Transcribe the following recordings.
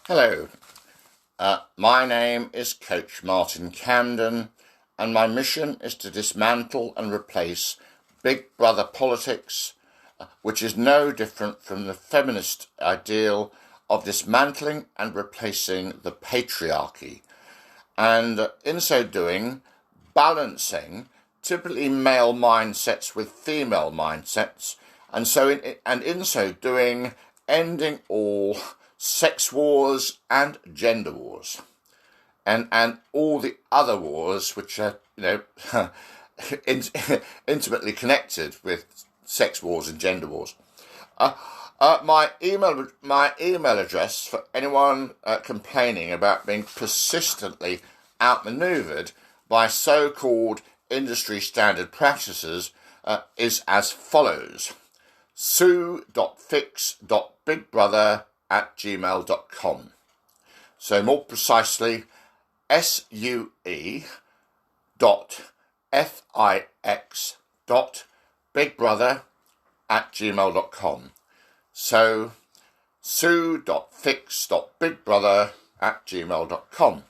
Hello, my name is Coach Martin Camden, and my mission is to dismantle and replace Big Brother politics, which is no different from the feminist ideal of dismantling and replacing the patriarchy, and in so doing, balancing typically male mindsets with female mindsets, and in so doing, ending all sex wars and gender wars, and all the other wars which are intimately connected with sex wars and gender wars. My email address for anyone complaining about being persistently outmaneuvered by so-called industry standard practices is as follows: sue.fix.bigbrother@gmail.com. So more precisely, sue.fix.bigbrother@gmail.com. So sue.fix.bigbrother@gmail.com.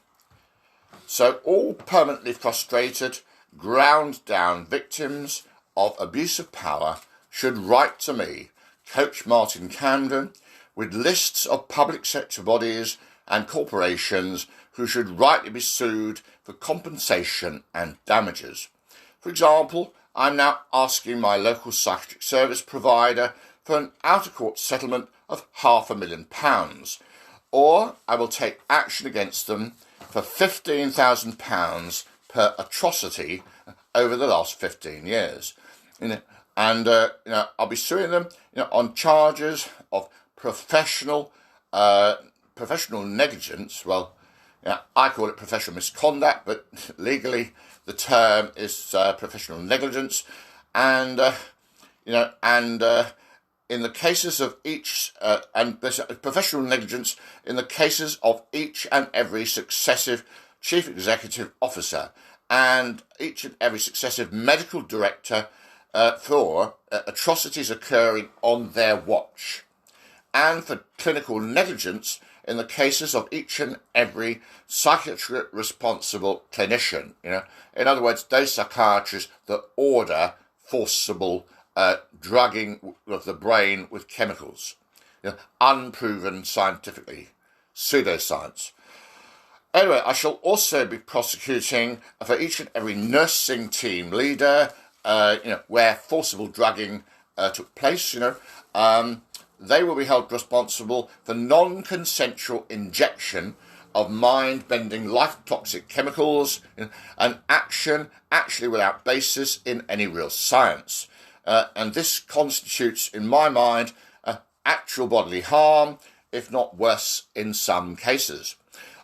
So all permanently frustrated, ground down victims of abuse of power should write to me, Coach Martin Camden, with lists of public sector bodies and corporations who should rightly be sued for compensation and damages. For example, I'm now asking my local psychiatric service provider for an out-of-court settlement of £500,000, or I will take action against them for £15,000 per atrocity over the last 15 years. I'll be suing them on charges of professional negligence. Well, I call it professional misconduct, but legally the term is professional negligence, and in the cases of each and professional negligence in the cases of each and every successive chief executive officer and each and every successive medical director for atrocities occurring on their watch, and for clinical negligence in the cases of each and every psychiatrically responsible clinician. In other words, those psychiatrists that order forcible drugging of the brain with chemicals, unproven scientifically, pseudoscience. Anyway, I shall also be prosecuting for each and every nursing team leader, where forcible drugging took place. They will be held responsible for non-consensual injection of mind-bending, life-toxic chemicals, and action actually without basis in any real science. And this constitutes, in my mind, actual bodily harm, if not worse in some cases.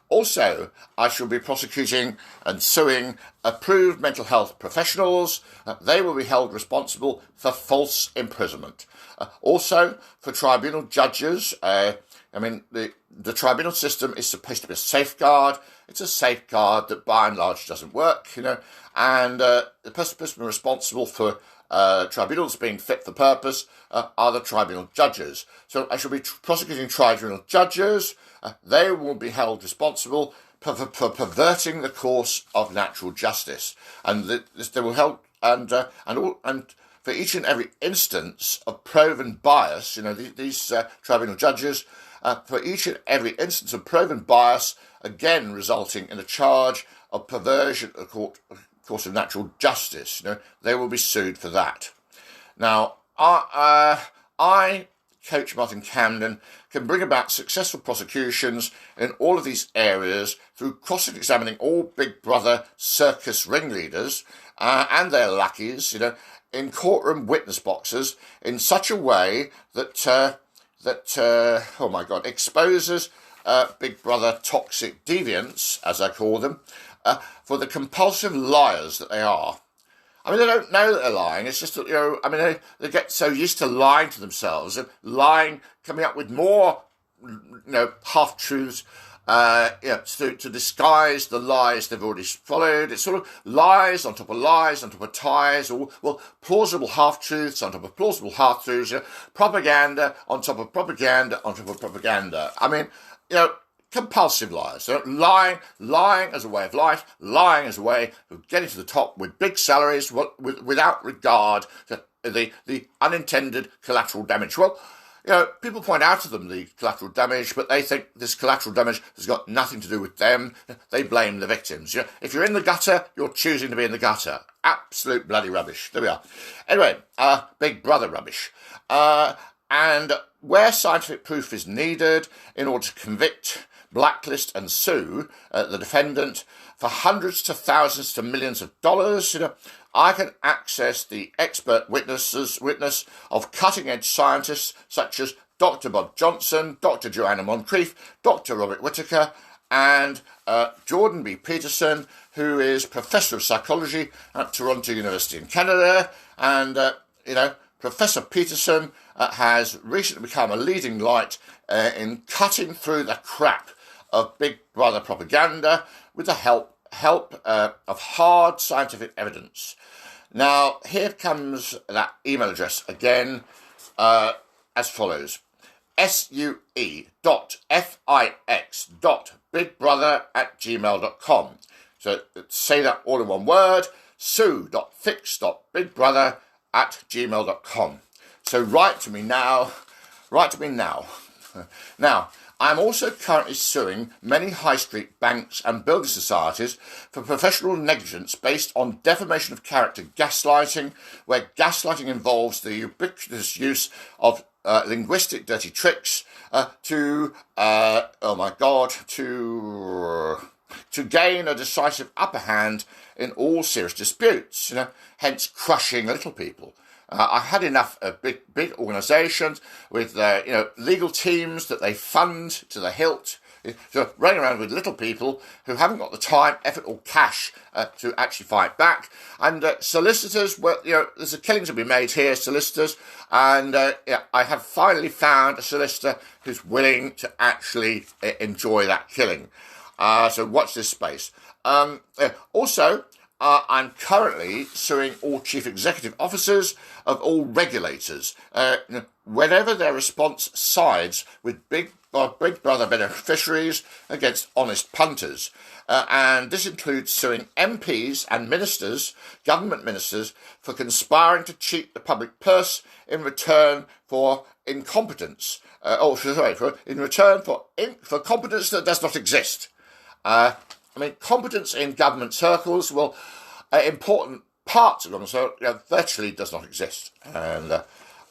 Also, I shall be prosecuting and suing approved mental health professionals. They will be held responsible for false imprisonment. Also, for tribunal judges, the tribunal system is supposed to be a safeguard. It's a safeguard that by and large doesn't work, and the person responsible for tribunals being fit for purpose are the tribunal judges. So I shall be prosecuting tribunal judges. They will be held responsible for perverting the course of natural justice, and they will help and for each and every instance of proven bias. These tribunal judges, for each and every instance of proven bias, again resulting in a charge of perversion of course of natural justice, they will be sued for that. Now, I, Coach Martin Camden, can bring about successful prosecutions in all of these areas through cross-examining all Big Brother Circus Ringleaders and their lackeys, in courtroom witness boxes in such a way that exposes Big Brother toxic deviants, as I call them, for the compulsive liars that they are. They don't know that they're lying. It's just that, they get so used to lying to themselves and lying, coming up with more, half-truths, to disguise the lies they've already followed. It's sort of lies on top of lies, on top of ties, or, plausible half-truths on top of plausible half-truths, propaganda on top of propaganda on top of propaganda. compulsive liars. So lying as a way of life, lying as a way of getting to the top with big salaries without regard to the unintended collateral damage. Well, people point out to them the collateral damage, but they think this collateral damage has got nothing to do with them. They blame the victims. If you're in the gutter, you're choosing to be in the gutter. Absolute bloody rubbish. There we are. Anyway, Big Brother rubbish. And where scientific proof is needed in order to convict, blacklist and sue the defendant for hundreds to thousands to millions of dollars, I can access the expert witness of cutting-edge scientists such as Dr. Bob Johnson, Dr. Joanna Moncrief, Dr. Robert Whittaker, and Jordan B. Peterson, who is Professor of Psychology at Toronto University in Canada. And, Professor Peterson has recently become a leading light in cutting through the crap of Big Brother propaganda with the help of hard scientific evidence. Now, here comes that email address again, as follows: sue.fix.bigbrother@gmail.com. So say that all in one word: sue.fix.bigbrother@gmail.com. So write to me now. Now, I'm also currently suing many high street banks and building societies for professional negligence based on defamation of character gaslighting, where gaslighting involves the ubiquitous use of linguistic dirty tricks to gain a decisive upper hand in all serious disputes, hence crushing little people. I've had enough of big organisations with legal teams that they fund to the hilt, so running around with little people who haven't got the time, effort or cash to actually fight back. And solicitors, there's a killing to be made here, solicitors, and I have finally found a solicitor who's willing to actually enjoy that killing. So watch this space. Also, I'm currently suing all chief executive officers of all regulators whenever their response sides with Big Brother beneficiaries against honest punters. And this includes suing MPs and ministers, government ministers, for conspiring to cheat the public purse in return for incompetence. In return for competence that does not exist. Competence in government circles, important parts of government circles, virtually does not exist.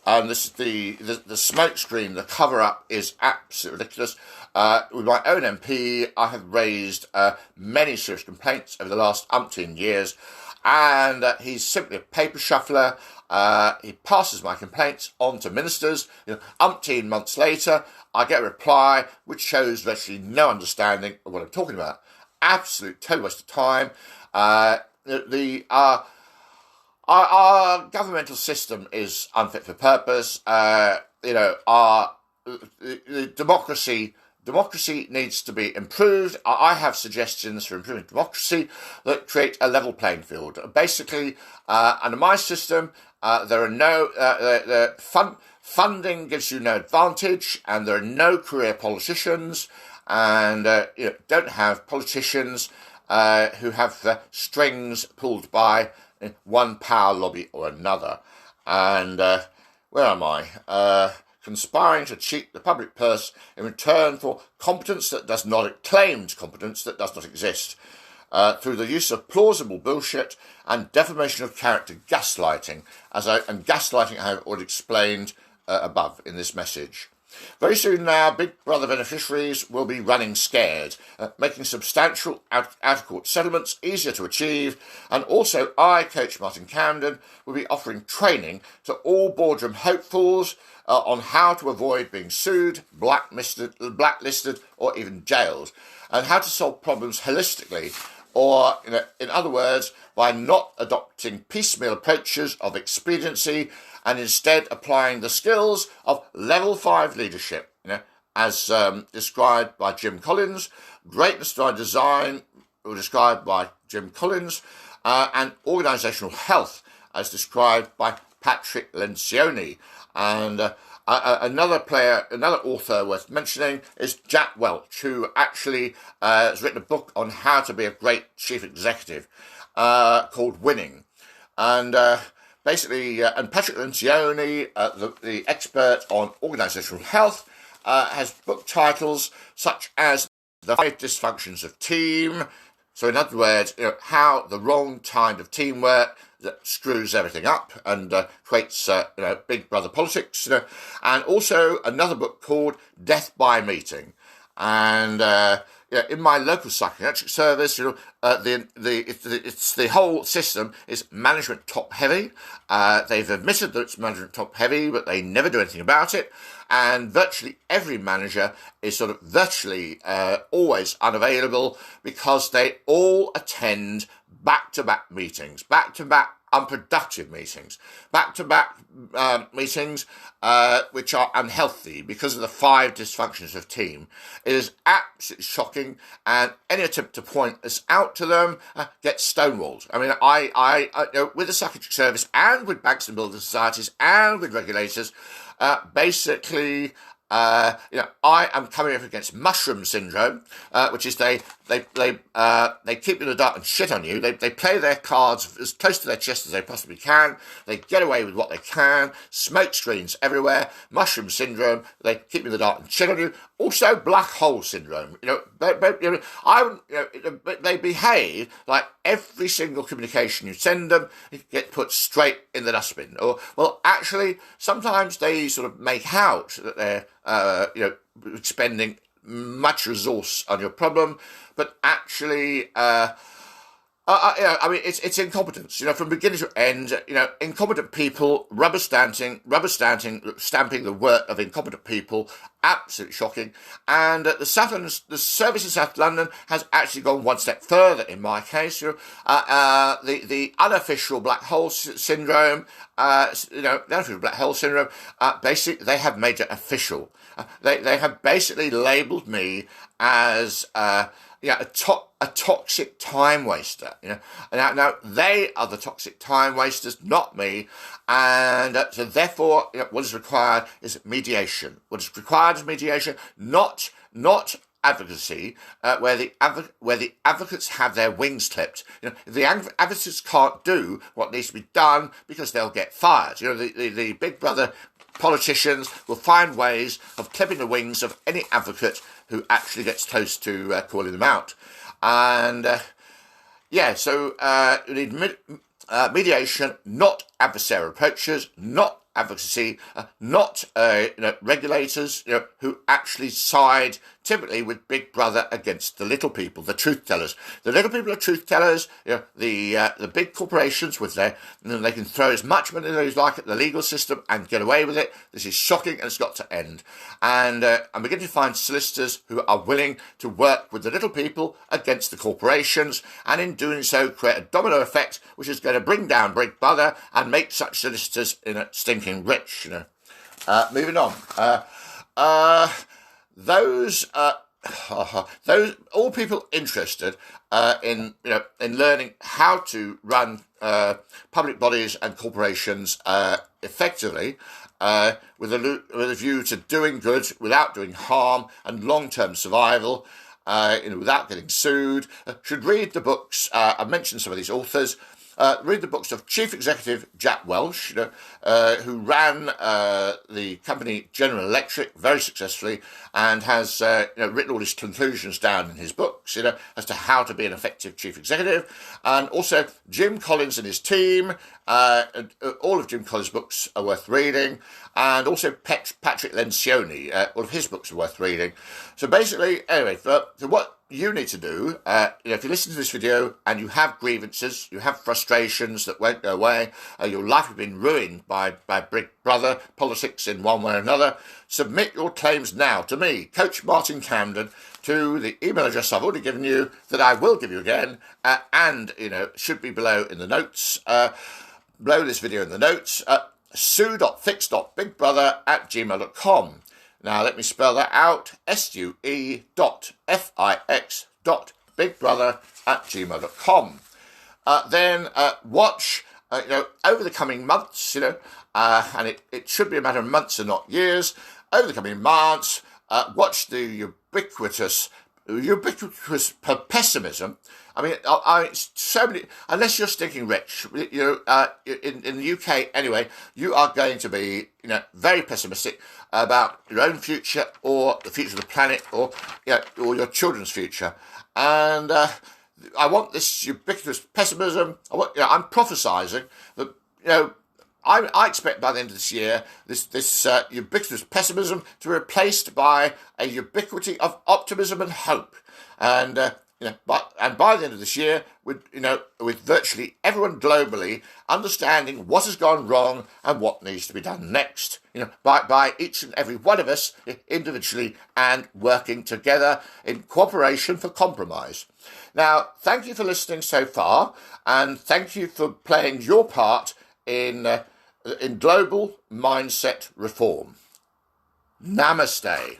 And this is the smoke screen, the cover-up is absolutely ridiculous. With my own MP, I have raised many serious complaints over the last umpteen years, and he's simply a paper shuffler. He passes my complaints on to ministers. Umpteen months later, I get a reply which shows virtually no understanding of what I'm talking about. Absolute total waste of time. Our governmental system is unfit for purpose. Our democracy needs to be improved. I have suggestions for improving democracy that create a level playing field. Basically, under my system, there are no funding gives you no advantage, and there are no career politicians, and don't have politicians who have strings pulled by one power lobby or another. And where am I? Conspiring to cheat the public purse in return for competence that does not claimed competence that does not exist, through the use of plausible bullshit and defamation of character gaslighting, and gaslighting I have already explained above in this message. Very soon now, Big Brother beneficiaries will be running scared, making substantial out-of-court settlements easier to achieve, and also I, Coach Martin Camden, will be offering training to all boardroom hopefuls on how to avoid being sued, blacklisted, or even jailed, and how to solve problems holistically, or, in other words, by not adopting piecemeal approaches of expediency and instead applying the skills of level 5 leadership, as described by Jim Collins, greatness by design, described by Jim Collins, and organisational health, as described by Patrick Lencioni. And Another author worth mentioning is Jack Welch, who actually has written a book on how to be a great chief executive called Winning. And basically, and Patrick Lencioni, the expert on organisational health, has book titles such as The 5 Dysfunctions of Team. So in other words, how the wrong kind of teamwork that screws everything up and creates Big Brother politics. And also another book called Death by Meeting. And in my local psychiatric service, it's the whole system is management top heavy. They've admitted that it's management top heavy, but they never do anything about it. And virtually every manager is sort of virtually always unavailable because they all attend back-to-back meetings, back-to-back unproductive meetings, back-to-back meetings which are unhealthy because of the 5 dysfunctions of team. It is absolutely shocking, and any attempt to point this out to them gets stonewalled. I mean, I with the psychiatric service and with banks and building societies and with regulators, basically, I am coming up against mushroom syndrome, which is they keep you in the dark and shit on you. They play their cards as close to their chest as they possibly can. They get away with what they can. Smoke screens everywhere. Mushroom syndrome. They keep you in the dark and shit on you. Also, black hole syndrome. They behave like every single communication you send them get put straight in the dustbin. Or, well, actually, sometimes they sort of make out that they're spending much resource on your problem, but actually, it's incompetence. From beginning to end, incompetent people rubber stamping the work of incompetent people. Absolutely shocking. And the service in South London has actually gone one step further. In my case, the unofficial black hole syndrome. The unofficial black hole syndrome. Basically, they have made it official. They have basically labelled me as a toxic time waster. Now they are the toxic time wasters, not me. And so therefore, what is required is mediation. What is required is mediation, not advocacy, where the advocates have their wings clipped. If the advocates can't do what needs to be done because they'll get fired. The Big Brother politicians will find ways of clipping the wings of any advocate who actually gets close to calling them out. And so you need mediation, not adversarial approaches, not advocacy, not regulators who actually side typically with Big Brother against the little people, the truth tellers. The little people are truth tellers. The big corporations with they can throw as much money as they like at the legal system and get away with it. This is shocking, and it's got to end. And I'm beginning to find solicitors who are willing to work with the little people against the corporations, and in doing so create a domino effect which is going to bring down Big Brother and make such solicitors stinking rich. Moving on. Those all people interested in learning how to run public bodies and corporations effectively, with a view to doing good without doing harm and long-term survival, without getting sued, should read the books. I mentioned some of these authors. Read the books of Chief Executive Jack Welch, who ran the company General Electric very successfully, and has written all his conclusions down in his books, as to how to be an effective chief executive. And also Jim Collins and his team. All of Jim Collins' books are worth reading, and also Patrick Lencioni. All of his books are worth reading. So basically, anyway, for what you need to do, if you listen to this video and you have grievances, you have frustrations that won't go away, your life has been ruined by Big Brother politics in one way or another, submit your claims now to me, Coach Martin Camden, to the email address I've already given you, that I will give you again, and should be below in the notes, below this video in the notes, sue.fix.bigbrother@gmail.com. Now let me spell that out, sue.fix.bigbrother@gmail.com. Then watch over the coming months, and it should be a matter of months and not years, over the coming months, watch the ubiquitous pessimism. I mean, so many, unless you're stinking rich, in the UK anyway, you are going to be, very pessimistic about your own future or the future of the planet or your children's future. And I want this ubiquitous pessimism. I'm prophesying that, I expect by the end of this year this ubiquitous pessimism to be replaced by a ubiquity of optimism and hope, and by the end of this year, with virtually everyone globally understanding what has gone wrong and what needs to be done next, by each and every one of us individually and working together in cooperation for compromise. Now, thank you for listening so far, and thank you for playing your part in global mindset reform. Namaste.